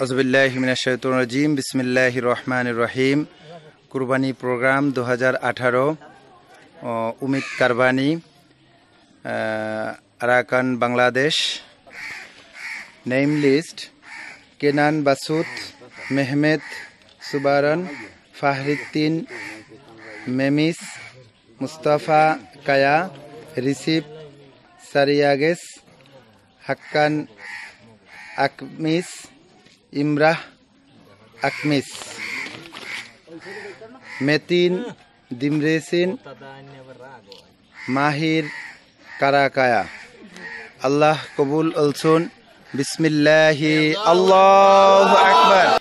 Auzubillahiminasyaitonirrajim. Bismillahirrahmanirrahim. Kurbani program 2018 Umid Karbani, Arakan, Bangladesh. Name list: Kenan Basut, Mehmet Subaran, Fahriddin Memis, Mustafa Kaya, Risip Sariages, Hakan Akmis, Imrah Akmis, Metin Dimresin, Mahir Karakaya. Allah kabul olsun. Bismillahi Allahu Ekber.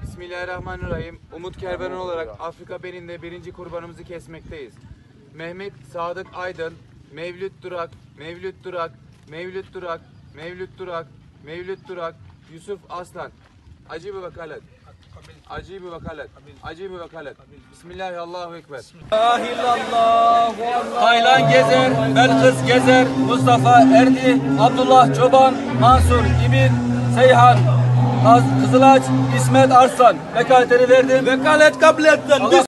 Bismillahirrahmanirrahim. Umut Kervanı olarak Afrika Benin'de birinci kurbanımızı kesmekteyiz. Mehmet Sadık Aydın, Mevlüt Durak, Mevlüt Durak, Mevlüt Durak, Mevlüt Durak, Mevlüt Durak, Yusuf Aslan. Acı bir vakalet. Acı bir vakalet. Acı bir vakalet. Bismillahi Allahu Ekber. Taylan Gezer, Belkıs Gezer, Mustafa Erdi, Abdullah Çoban, Mansur İbin, Seyhan Kızılaç, İsmet Arslan. Vekaletleri verdim. Vekalet kabul ettin.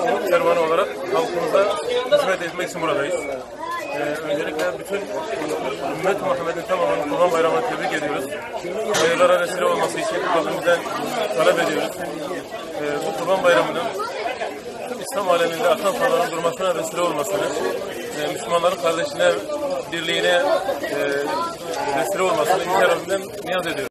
Umut Kervanı olarak halkımıza hizmet etmek için buradayız. Öncelikle bütün ümmet Muhammed'in tamamının Kurban Bayramı'nı tebrik ediyoruz. Hayırlara vesile olması için Rabbimizden talep ediyoruz. Bu Kurban Bayramı'nın İslam aleminde akan kanların durmasına vesile olmasını, Müslümanların kardeşine, birliğine vesile olmasını Yüce Rabbimden niyaz ediyoruz.